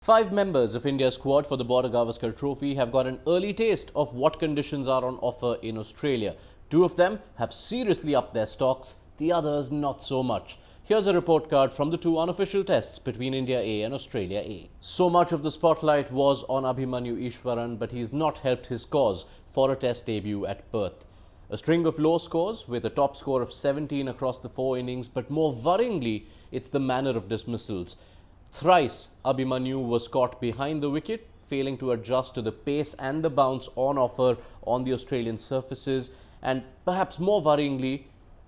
5 members of India's squad for the Border-Gavaskar trophy have got an early taste of what conditions are on offer in Australia. 2 of them have seriously upped their stocks, the others not so much. Here's a report card from the 2 unofficial tests between India A and Australia A. So much of the spotlight was on Abhimanyu Easwaran, but he's not helped his cause for a test debut at Perth. A string of low scores with a top score of 17 across the 4 innings, but more worryingly, it's the manner of dismissals. Thrice, Abhimanyu was caught behind the wicket, failing to adjust to the pace and the bounce on offer on the Australian surfaces. And perhaps more worryingly,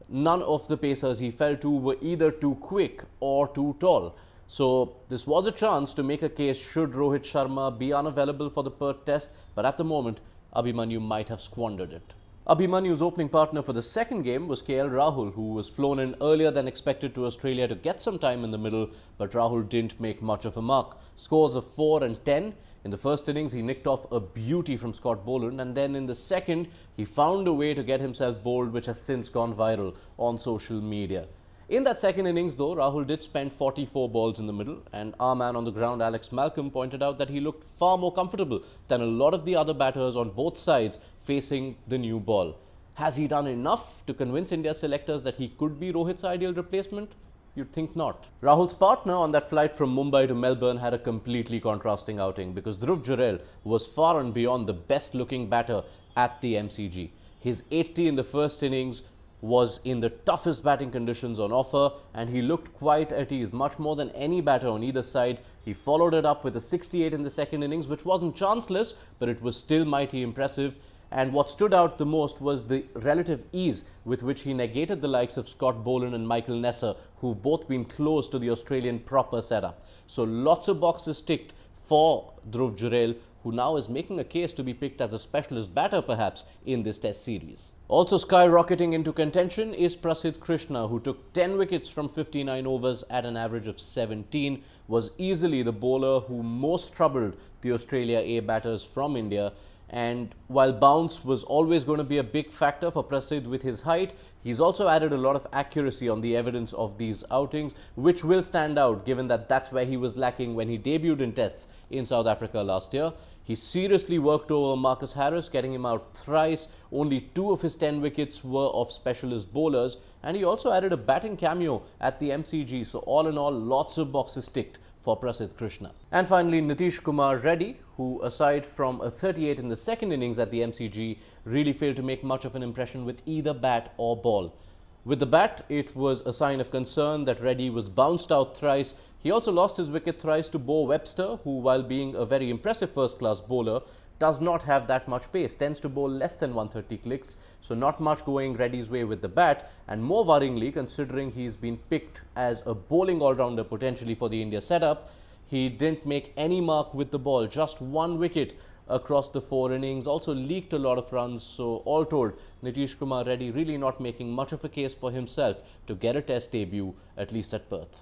none of the pacers he fell to were either too quick or too tall. So this was a chance to make a case should Rohit Sharma be unavailable for the Perth test, but at the moment, Abhimanyu might have squandered it. Abhimanyu's opening partner for the second game was Rahul, who was flown in earlier than expected to Australia to get some time in the middle, but Rahul didn't make much of a mark. Scores of 4 and 10. In the first innings, he nicked off a beauty from Scott Boland, and then in the second, he found a way to get himself bowled, which has since gone viral on social media. In that second innings, though, Rahul did spend 44 balls in the middle, and our man on the ground, Alex Malcolm, pointed out that he looked far more comfortable than a lot of the other batters on both sides facing the new ball. Has he done enough to convince India's selectors that he could be Rohit's ideal replacement? You'd think not. Rahul's partner on that flight from Mumbai to Melbourne had a completely contrasting outing because Dhruv Jurel was far and beyond the best-looking batter at the MCG. His 80 in the first innings was in the toughest batting conditions on offer, and he looked quite at ease, much more than any batter on either side. He followed it up with a 68 in the second innings, which wasn't chanceless, but it was still mighty impressive. And what stood out the most was the relative ease with which he negated the likes of Scott Boland and Michael Nesser, who've both been close to the Australian proper setup. So lots of boxes ticked for Dhruv Jurel, who now is making a case to be picked as a specialist batter perhaps in this test series. Also skyrocketing into contention is Prasidh Krishna, who took 10 wickets from 59 overs at an average of 17, was easily the bowler who most troubled the Australia A batters from India. And while bounce was always going to be a big factor for Prasidh with his height, he's also added a lot of accuracy on the evidence of these outings, which will stand out given that that's where he was lacking when he debuted in tests in South Africa last year. He seriously worked over Marcus Harris, getting him out thrice. Only 2 of his 10 wickets were of specialist bowlers, and he also added a batting cameo at the MCG. So all in all, lots of boxes ticked for Prasidh Krishna. And finally, Nitish Kumar Reddy, who aside from a 38 in the second innings at the MCG, really failed to make much of an impression with either bat or ball. With the bat, it was a sign of concern that Reddy was bounced out thrice. He also lost his wicket thrice to Bo Webster, who, while being a very impressive first-class bowler, does not have that much pace, tends to bowl less than 130 clicks, so not much going Reddy's way with the bat. And more worryingly, considering he's been picked as a bowling all-rounder potentially for the India setup, he didn't make any mark with the ball, just 1 wicket across the 4 innings, also leaked a lot of runs. So all told, Nitish Kumar Reddy really not making much of a case for himself to get a test debut, at least at Perth.